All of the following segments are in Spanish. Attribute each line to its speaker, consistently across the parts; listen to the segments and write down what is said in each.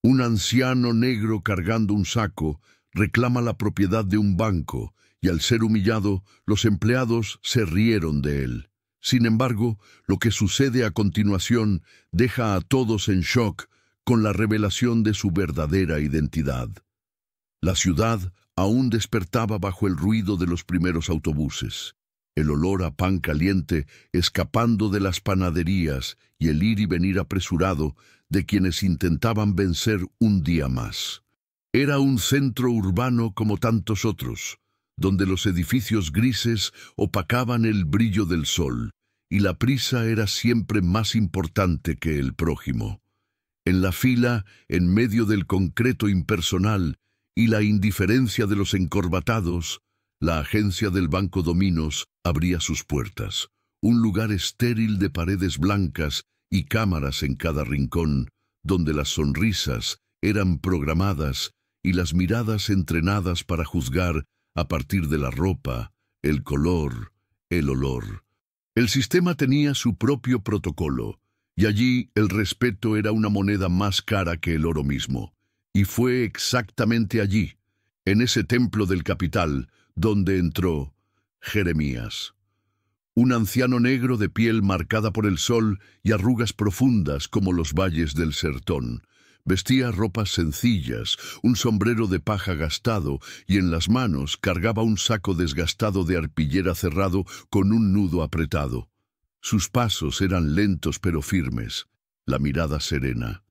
Speaker 1: Un anciano negro cargando un saco reclama la propiedad de un banco y al ser humillado, los empleados se rieron de él. Sin embargo, lo que sucede a continuación deja a todos en shock con la revelación de su verdadera identidad. La ciudad aún despertaba bajo el ruido de los primeros autobuses. El olor a pan caliente escapando de las panaderías y el ir y venir apresurado de quienes intentaban vencer un día más. Era un centro urbano como tantos otros, donde los edificios grises opacaban el brillo del sol, y la prisa era siempre más importante que el prójimo. En la fila, en medio del concreto impersonal y la indiferencia de los encorbatados, la agencia del Banco Dominos abría sus puertas, un lugar estéril de paredes blancas y cámaras en cada rincón, donde las sonrisas eran programadas y las miradas entrenadas para juzgar a partir de la ropa, el color, el olor. El sistema tenía su propio protocolo, y allí el respeto era una moneda más cara que el oro mismo. Y fue exactamente allí, en ese templo del capital, donde entró Jeremías. Un anciano negro de piel marcada por el sol y arrugas profundas como los valles del Sertón. Vestía ropas sencillas, un sombrero de paja gastado y en las manos cargaba un saco desgastado de arpillera cerrado con un nudo apretado. Sus pasos eran lentos pero firmes, la mirada serena.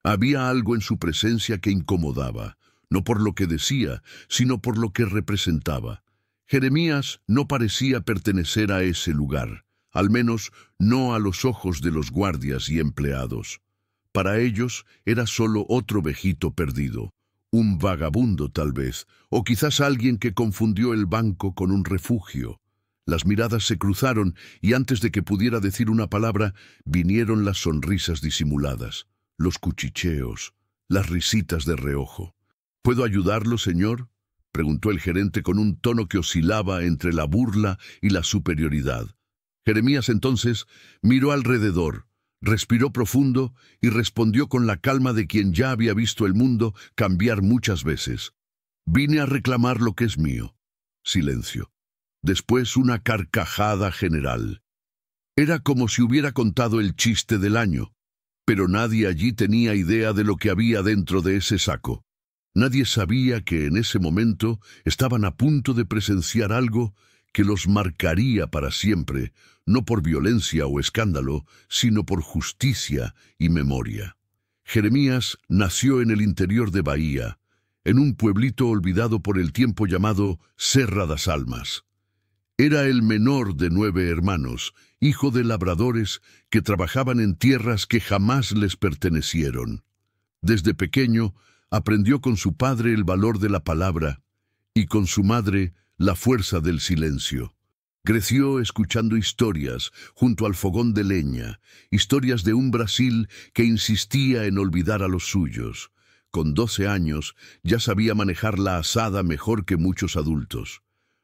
Speaker 1: Había algo en su presencia que incomodaba, no por lo que decía, sino por lo que representaba. Jeremías no parecía pertenecer a ese lugar, al menos no a los ojos de los guardias y empleados. Para ellos era solo otro vejito perdido, un vagabundo tal vez, o quizás alguien que confundió el banco con un refugio. Las miradas se cruzaron y antes de que pudiera decir una palabra, vinieron las sonrisas disimuladas, los cuchicheos, las risitas de reojo. ¿Puedo ayudarlo, señor?, preguntó el gerente con un tono que oscilaba entre la burla y la superioridad. Jeremías entonces miró alrededor, respiró profundo y respondió con la calma de quien ya había visto el mundo cambiar muchas veces. Vine a reclamar lo que es mío. Silencio. Después una carcajada general. Era como si hubiera contado el chiste del año, pero nadie allí tenía idea de lo que había dentro de ese saco. Nadie sabía que en ese momento estaban a punto de presenciar algo que los marcaría para siempre, no por violencia o escándalo, sino por justicia y memoria. Jeremías nació en el interior de Bahía, en un pueblito olvidado por el tiempo llamado Serra das Almas. Era el menor de 9 hermanos, hijo de labradores que trabajaban en tierras que jamás les pertenecieron. Desde pequeño aprendió con su padre el valor de la palabra y con su madre la fuerza del silencio. Creció escuchando historias junto al fogón de leña, historias de un Brasil que insistía en olvidar a los suyos. Con 12 años ya sabía manejar la azada mejor que muchos adultos.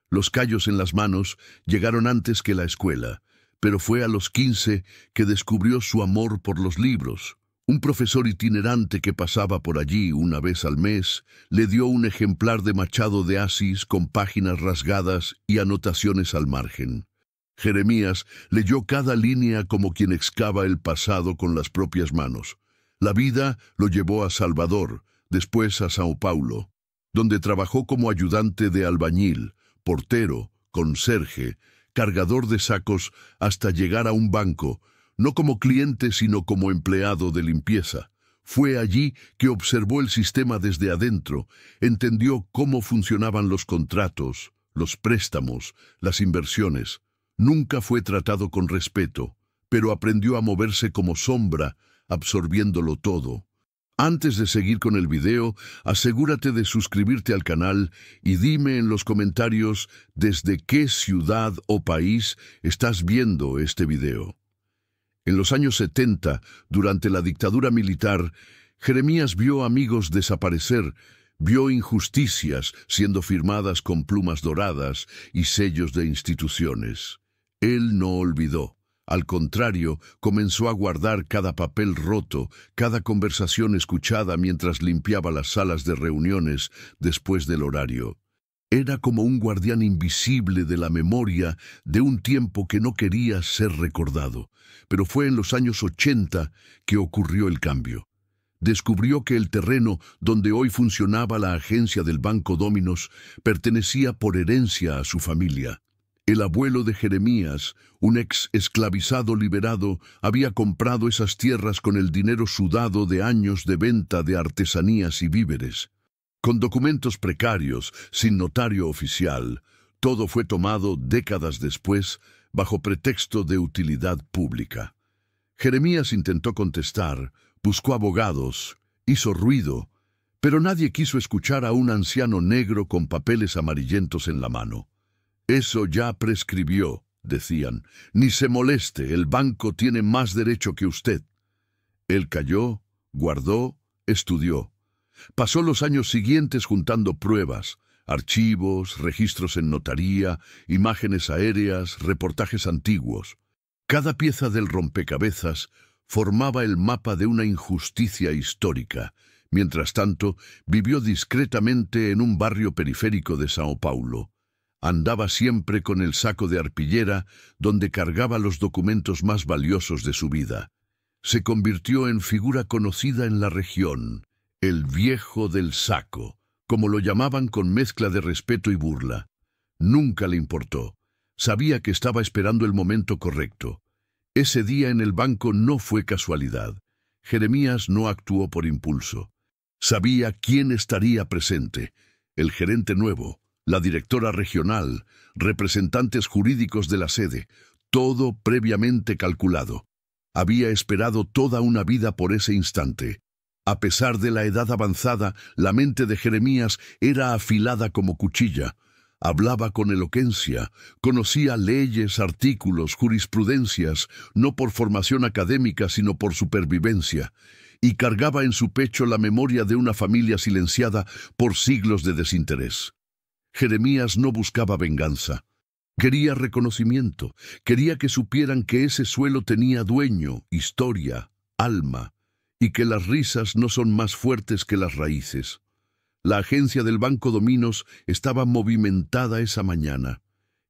Speaker 1: Los callos en las manos llegaron antes que la escuela, pero fue a los 15 que descubrió su amor por los libros. Un profesor itinerante que pasaba por allí una vez al mes le dio un ejemplar de Machado de Assis con páginas rasgadas y anotaciones al margen. Jeremías leyó cada línea como quien excava el pasado con las propias manos. La vida lo llevó a Salvador, después a Sao Paulo, donde trabajó como ayudante de albañil, portero, conserje, cargador de sacos hasta llegar a un banco, no como cliente sino como empleado de limpieza. Fue allí que observó el sistema desde adentro, entendió cómo funcionaban los contratos, los préstamos, las inversiones. Nunca fue tratado con respeto, pero aprendió a moverse como sombra, absorbiéndolo todo. Antes de seguir con el video, asegúrate de suscribirte al canal y dime en los comentarios desde qué ciudad o país estás viendo este video. En los años 70, durante la dictadura militar, Jeremías vio amigos desaparecer, vio injusticias siendo firmadas con plumas doradas y sellos de instituciones. Él no olvidó. Al contrario, comenzó a guardar cada papel roto, cada conversación escuchada mientras limpiaba las salas de reuniones después del horario. Era como un guardián invisible de la memoria de un tiempo que no quería ser recordado. Pero fue en los años 80 que ocurrió el cambio. Descubrió que el terreno donde hoy funcionaba la agencia del Banco Dominos pertenecía por herencia a su familia. El abuelo de Jeremías, un ex esclavizado liberado, había comprado esas tierras con el dinero sudado de años de venta de artesanías y víveres. Con documentos precarios, sin notario oficial, todo fue tomado décadas después bajo pretexto de utilidad pública. Jeremías intentó contestar, buscó abogados, hizo ruido, pero nadie quiso escuchar a un anciano negro con papeles amarillentos en la mano. «Eso ya prescribió», decían. «Ni se moleste, el banco tiene más derecho que usted». Él calló, guardó, estudió. Pasó los años siguientes juntando pruebas, archivos, registros en notaría, imágenes aéreas, reportajes antiguos. Cada pieza del rompecabezas formaba el mapa de una injusticia histórica. Mientras tanto, vivió discretamente en un barrio periférico de Sao Paulo. Andaba siempre con el saco de arpillera donde cargaba los documentos más valiosos de su vida. Se convirtió en figura conocida en la región, el viejo del saco, como lo llamaban con mezcla de respeto y burla. Nunca le importó. Sabía que estaba esperando el momento correcto. Ese día en el banco no fue casualidad. Jeremías no actuó por impulso. Sabía quién estaría presente: el gerente nuevo, la directora regional, representantes jurídicos de la sede, todo previamente calculado. Había esperado toda una vida por ese instante. A pesar de la edad avanzada, la mente de Jeremías era afilada como cuchilla. Hablaba con elocuencia, conocía leyes, artículos, jurisprudencias, no por formación académica sino por supervivencia, y cargaba en su pecho la memoria de una familia silenciada por siglos de desinterés. Jeremías no buscaba venganza. Quería reconocimiento, quería que supieran que ese suelo tenía dueño, historia, alma, y que las risas no son más fuertes que las raíces. La agencia del Banco Dominos estaba movimentada esa mañana.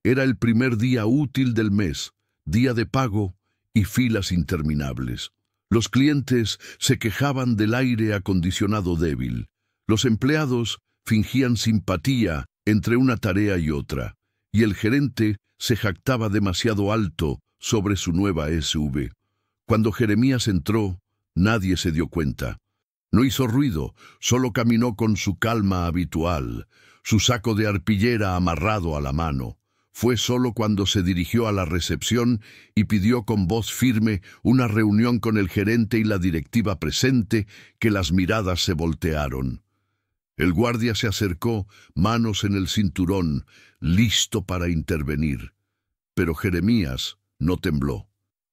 Speaker 1: Era el primer día útil del mes, día de pago y filas interminables. Los clientes se quejaban del aire acondicionado débil. Los empleados fingían simpatía entre una tarea y otra, y el gerente se jactaba demasiado alto sobre su nueva SUV. Cuando Jeremías entró, nadie se dio cuenta. No hizo ruido, solo caminó con su calma habitual, su saco de arpillera amarrado a la mano. Fue solo cuando se dirigió a la recepción y pidió con voz firme una reunión con el gerente y la directiva presente que las miradas se voltearon. El guardia se acercó, manos en el cinturón, listo para intervenir. Pero Jeremías no tembló.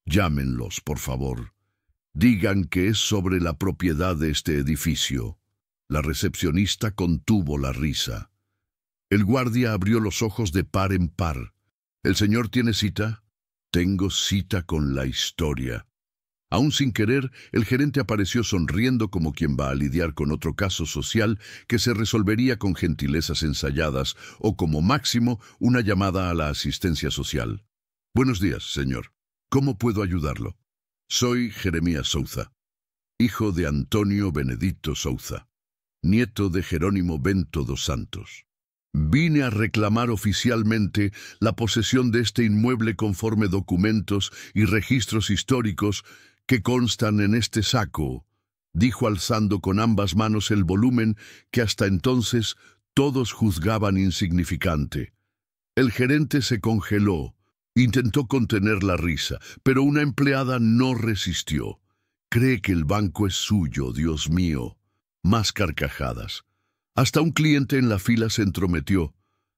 Speaker 1: «Llámenlos, por favor. Digan que es sobre la propiedad de este edificio». La recepcionista contuvo la risa. El guardia abrió los ojos de par en par. «¿El señor tiene cita?» «Tengo cita con la historia». Aún sin querer, el gerente apareció sonriendo como quien va a lidiar con otro caso social que se resolvería con gentilezas ensayadas o, como máximo, una llamada a la asistencia social. «Buenos días, señor. ¿Cómo puedo ayudarlo?» «Soy Jeremías Souza, hijo de Antonio Benedito Souza, nieto de Jerónimo Bento dos Santos. Vine a reclamar oficialmente la posesión de este inmueble conforme documentos y registros históricos que constan en este saco», dijo alzando con ambas manos el volumen que hasta entonces todos juzgaban insignificante. El gerente se congeló. Intentó contener la risa, pero una empleada no resistió. «Cree que el banco es suyo, Dios mío». Más carcajadas. Hasta un cliente en la fila se entrometió.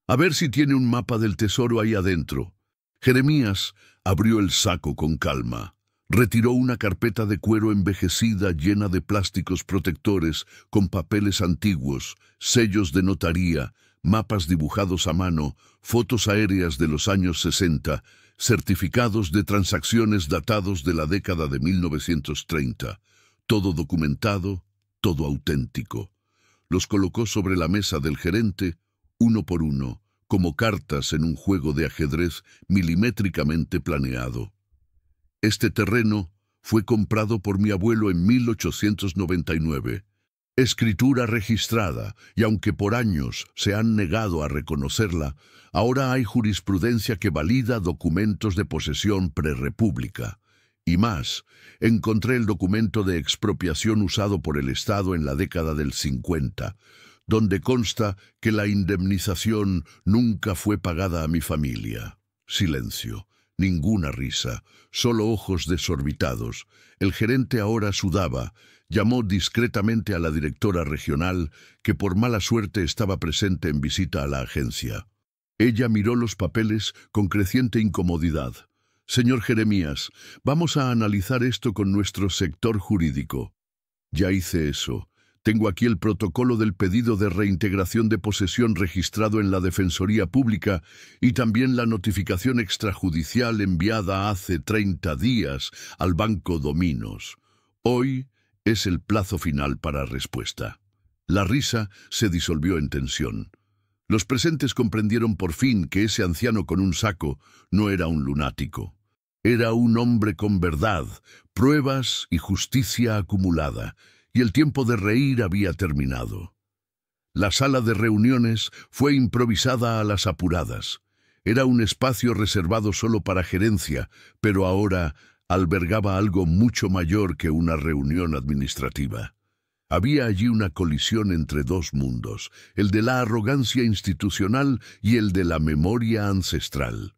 Speaker 1: «A ver si tiene un mapa del tesoro ahí adentro». Jeremías abrió el saco con calma. Retiró una carpeta de cuero envejecida llena de plásticos protectores con papeles antiguos, sellos de notaría, mapas dibujados a mano, fotos aéreas de los años 60, certificados de transacciones datados de la década de 1930, todo documentado, todo auténtico. Los colocó sobre la mesa del gerente, uno por uno, como cartas en un juego de ajedrez milimétricamente planeado. Este terreno fue comprado por mi abuelo en 1899. Escritura registrada, y aunque por años se han negado a reconocerla, ahora hay jurisprudencia que valida documentos de posesión prerrepública. Y más, encontré el documento de expropiación usado por el Estado en la década del 50, donde consta que la indemnización nunca fue pagada a mi familia. Silencio, ninguna risa, solo ojos desorbitados. El gerente ahora sudaba. Llamó discretamente a la directora regional, que por mala suerte estaba presente en visita a la agencia. Ella miró los papeles con creciente incomodidad. «Señor Jeremías, vamos a analizar esto con nuestro sector jurídico». «Ya hice eso. Tengo aquí el protocolo del pedido de reintegración de posesión registrado en la Defensoría Pública y también la notificación extrajudicial enviada hace 30 días al Banco Dominos. Hoy es el plazo final para respuesta». La risa se disolvió en tensión. Los presentes comprendieron por fin que ese anciano con un saco no era un lunático. Era un hombre con verdad, pruebas y justicia acumulada, y el tiempo de reír había terminado. La sala de reuniones fue improvisada a las apuradas. Era un espacio reservado solo para gerencia, pero ahora albergaba algo mucho mayor que una reunión administrativa. Había allí una colisión entre dos mundos, el de la arrogancia institucional y el de la memoria ancestral.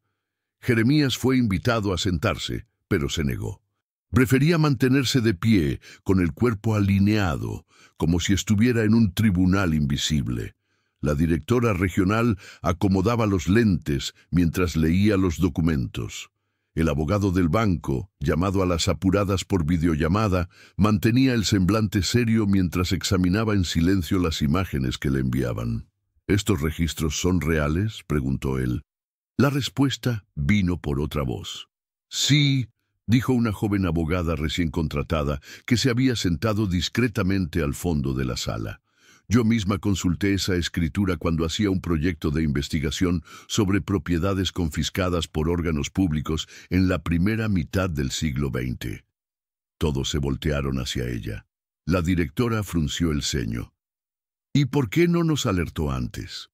Speaker 1: Jeremías fue invitado a sentarse, pero se negó. Prefería mantenerse de pie, con el cuerpo alineado, como si estuviera en un tribunal invisible. La directora regional acomodaba los lentes mientras leía los documentos. El abogado del banco, llamado a las apuradas por videollamada, mantenía el semblante serio mientras examinaba en silencio las imágenes que le enviaban. «¿Estos registros son reales?», preguntó él. La respuesta vino por otra voz. «Sí», dijo una joven abogada recién contratada, que se había sentado discretamente al fondo de la sala. «Yo misma consulté esa escritura cuando hacía un proyecto de investigación sobre propiedades confiscadas por órganos públicos en la primera mitad del siglo XX». Todos se voltearon hacia ella. La directora frunció el ceño. «¿Y por qué no nos alertó antes?».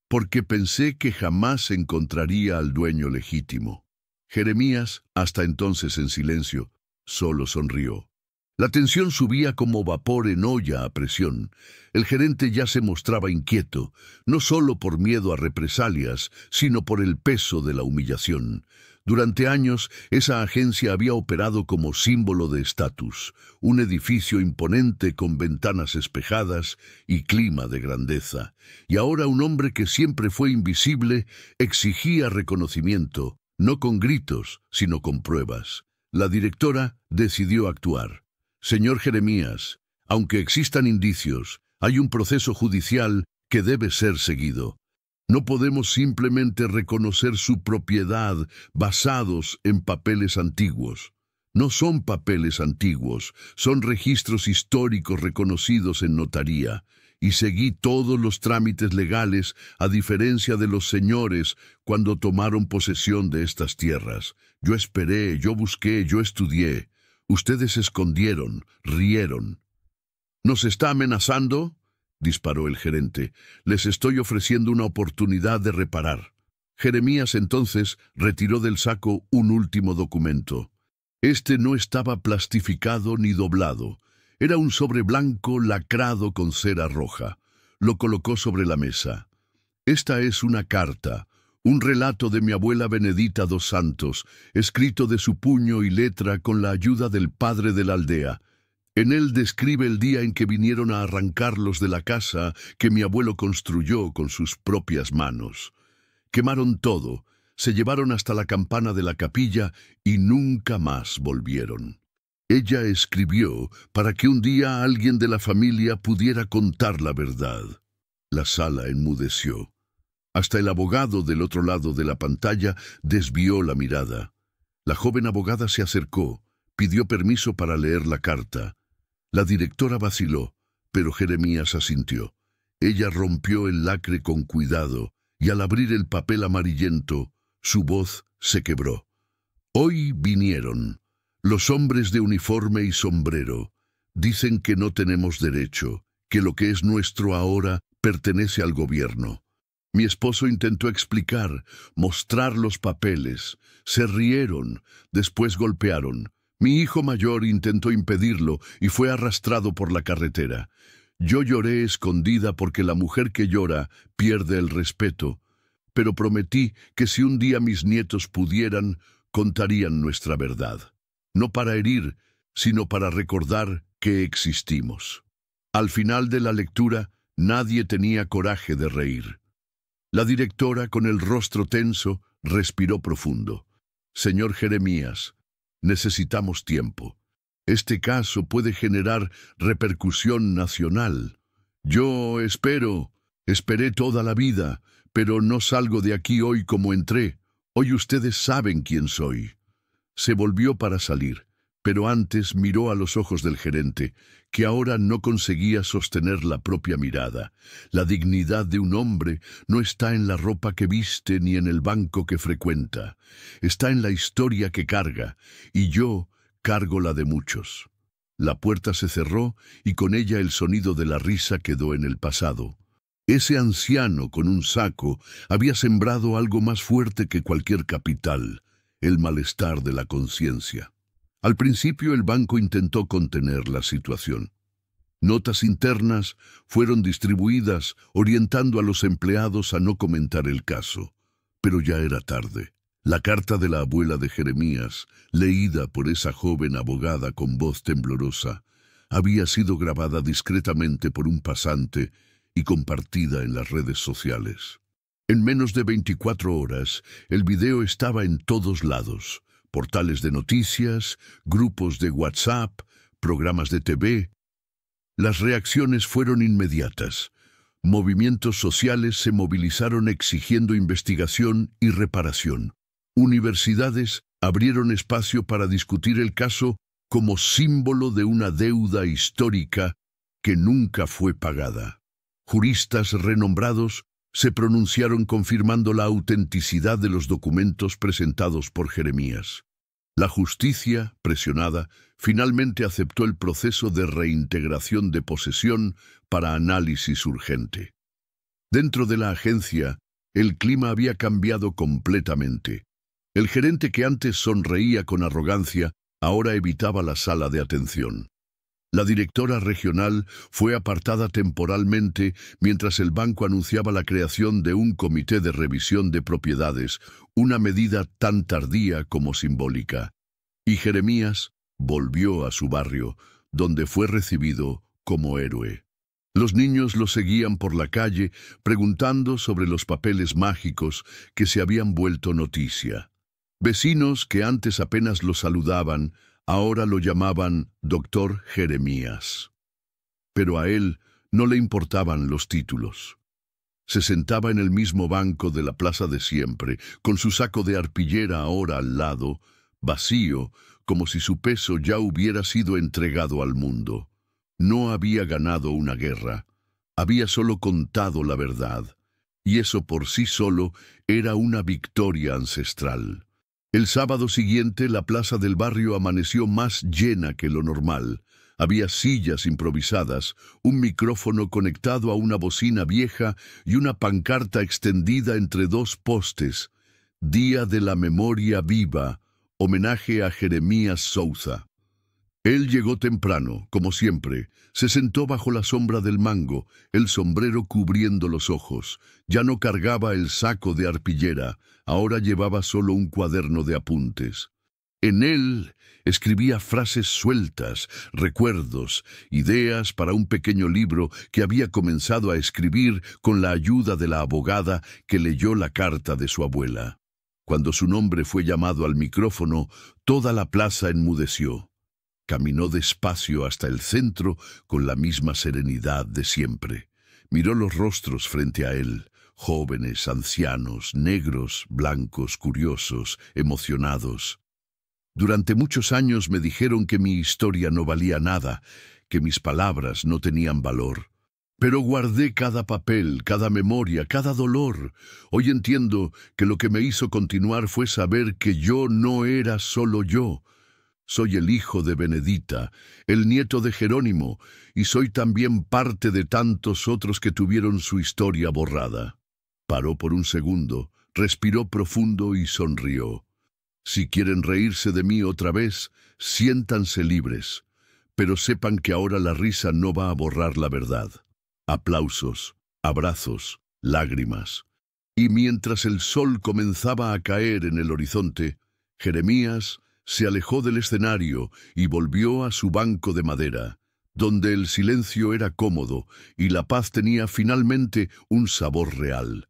Speaker 1: «Porque pensé que jamás encontraría al dueño legítimo». Jeremías, hasta entonces en silencio, solo sonrió. La tensión subía como vapor en olla a presión. El gerente ya se mostraba inquieto, no solo por miedo a represalias, sino por el peso de la humillación. Durante años, esa agencia había operado como símbolo de estatus, un edificio imponente con ventanas espejadas y clima de grandeza. Y ahora un hombre que siempre fue invisible exigía reconocimiento, no con gritos, sino con pruebas. La directora decidió actuar. «Señor Jeremías, aunque existan indicios, hay un proceso judicial que debe ser seguido. No podemos simplemente reconocer su propiedad basados en papeles antiguos. No son papeles antiguos, son registros históricos reconocidos en notaría. Y seguí todos los trámites legales, a diferencia de los señores cuando tomaron posesión de estas tierras. Yo esperé, yo busqué, yo estudié. Ustedes escondieron, rieron». «¿Nos está amenazando?», disparó el gerente. «Les estoy ofreciendo una oportunidad de reparar». Jeremías entonces retiró del saco un último documento. Este no estaba plastificado ni doblado. Era un sobre blanco lacrado con cera roja. Lo colocó sobre la mesa. «Esta es una carta, un relato de mi abuela Benedita dos Santos, escrito de su puño y letra con la ayuda del padre de la aldea. En él describe el día en que vinieron a arrancarlos de la casa que mi abuelo construyó con sus propias manos. Quemaron todo, se llevaron hasta la campana de la capilla y nunca más volvieron. Ella escribió para que un día alguien de la familia pudiera contar la verdad». La sala enmudeció. Hasta el abogado del otro lado de la pantalla desvió la mirada. La joven abogada se acercó, pidió permiso para leer la carta. La directora vaciló, pero Jeremías asintió. Ella rompió el lacre con cuidado, y al abrir el papel amarillento, su voz se quebró. Hoy vinieron los hombres de uniforme y sombrero. Dicen que no tenemos derecho, que lo que es nuestro ahora pertenece al gobierno. Mi esposo intentó explicar, mostrar los papeles. Se rieron, después golpearon. Mi hijo mayor intentó impedirlo y fue arrastrado por la carretera. Yo lloré escondida porque la mujer que llora pierde el respeto, pero prometí que si un día mis nietos pudieran, contarían nuestra verdad. No para herir, sino para recordar que existimos. Al final de la lectura, nadie tenía coraje de reír. La directora, con el rostro tenso, respiró profundo. Señor Jeremías, necesitamos tiempo. Este caso puede generar repercusión nacional. Yo esperé toda la vida, pero no salgo de aquí hoy como entré. Hoy ustedes saben quién soy. Se volvió para salir, pero antes miró a los ojos del gerente, que ahora no conseguía sostener la propia mirada. La dignidad de un hombre no está en la ropa que viste ni en el banco que frecuenta. Está en la historia que carga, y yo cargo la de muchos. La puerta se cerró y con ella el sonido de la risa quedó en el pasado. Ese anciano con un saco había sembrado algo más fuerte que cualquier capital, el malestar de la conciencia. Al principio el banco intentó contener la situación. Notas internas fueron distribuidas orientando a los empleados a no comentar el caso, pero ya era tarde. La carta de la abuela de Jeremías, leída por esa joven abogada con voz temblorosa, había sido grabada discretamente por un pasante y compartida en las redes sociales. En menos de 24 horas, el video estaba en todos lados: portales de noticias, grupos de WhatsApp, programas de TV. Las reacciones fueron inmediatas. Movimientos sociales se movilizaron exigiendo investigación y reparación. Universidades abrieron espacio para discutir el caso como símbolo de una deuda histórica que nunca fue pagada. Juristas renombrados se pronunciaron confirmando la autenticidad de los documentos presentados por Jeremías. La justicia, presionada, finalmente aceptó el proceso de reintegración de posesión para análisis urgente. Dentro de la agencia, el clima había cambiado completamente. El gerente, que antes sonreía con arrogancia, ahora evitaba la sala de atención. La directora regional fue apartada temporalmente mientras el banco anunciaba la creación de un comité de revisión de propiedades, una medida tan tardía como simbólica. Y Jeremías volvió a su barrio, donde fue recibido como héroe. Los niños lo seguían por la calle, preguntando sobre los papeles mágicos que se habían vuelto noticia. Vecinos que antes apenas lo saludaban, ahora lo llamaban Doctor Jeremías. Pero a él no le importaban los títulos. Se sentaba en el mismo banco de la plaza de siempre, con su saco de arpillera ahora al lado, vacío, como si su peso ya hubiera sido entregado al mundo. No había ganado una guerra, había solo contado la verdad, y eso por sí solo era una victoria ancestral. El sábado siguiente la plaza del barrio amaneció más llena que lo normal. Había sillas improvisadas, un micrófono conectado a una bocina vieja y una pancarta extendida entre dos postes. Día de la Memoria Viva, homenaje a Jeremías Souza. Él llegó temprano, como siempre, se sentó bajo la sombra del mango, el sombrero cubriendo los ojos. Ya no cargaba el saco de arpillera, ahora llevaba solo un cuaderno de apuntes. En él escribía frases sueltas, recuerdos, ideas para un pequeño libro que había comenzado a escribir con la ayuda de la abogada que leyó la carta de su abuela. Cuando su nombre fue llamado al micrófono, toda la plaza enmudeció. Caminó despacio hasta el centro con la misma serenidad de siempre. Miró los rostros frente a él, jóvenes, ancianos, negros, blancos, curiosos, emocionados. Durante muchos años me dijeron que mi historia no valía nada, que mis palabras no tenían valor. Pero guardé cada papel, cada memoria, cada dolor. Hoy entiendo que lo que me hizo continuar fue saber que yo no era solo yo. Soy el hijo de Benedita, el nieto de Jerónimo, y soy también parte de tantos otros que tuvieron su historia borrada. Paró por un segundo, respiró profundo y sonrió. Si quieren reírse de mí otra vez, siéntanse libres, pero sepan que ahora la risa no va a borrar la verdad. Aplausos, abrazos, lágrimas. Y mientras el sol comenzaba a caer en el horizonte, Jeremías se alejó del escenario y volvió a su banco de madera, donde el silencio era cómodo y la paz tenía finalmente un sabor real.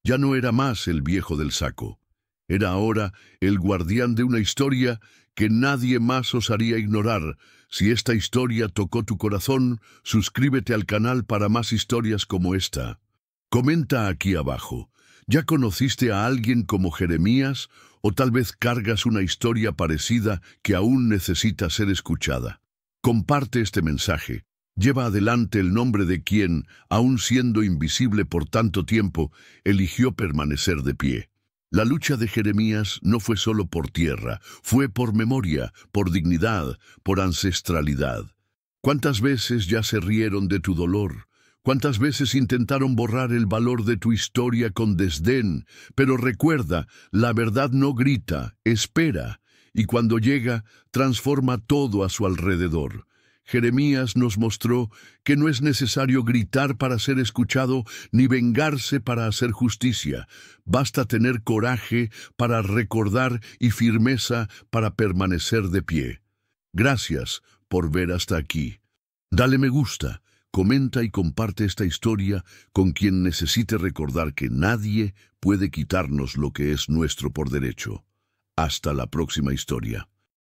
Speaker 1: Ya no era más el viejo del saco. Era ahora el guardián de una historia que nadie más osaría ignorar. Si esta historia tocó tu corazón, suscríbete al canal para más historias como esta. Comenta aquí abajo. ¿Ya conociste a alguien como Jeremías o tal vez cargas una historia parecida que aún necesita ser escuchada? Comparte este mensaje. Lleva adelante el nombre de quien, aun siendo invisible por tanto tiempo, eligió permanecer de pie. La lucha de Jeremías no fue solo por tierra, fue por memoria, por dignidad, por ancestralidad. ¿Cuántas veces ya se rieron de tu dolor? ¿Cuántas veces intentaron borrar el valor de tu historia con desdén? Pero recuerda, la verdad no grita, espera, y cuando llega, transforma todo a su alrededor. Jeremías nos mostró que no es necesario gritar para ser escuchado, ni vengarse para hacer justicia. Basta tener coraje para recordar y firmeza para permanecer de pie. Gracias por ver hasta aquí. Dale me gusta, comenta y comparte esta historia con quien necesite recordar que nadie puede quitarnos lo que es nuestro por derecho. Hasta la próxima historia.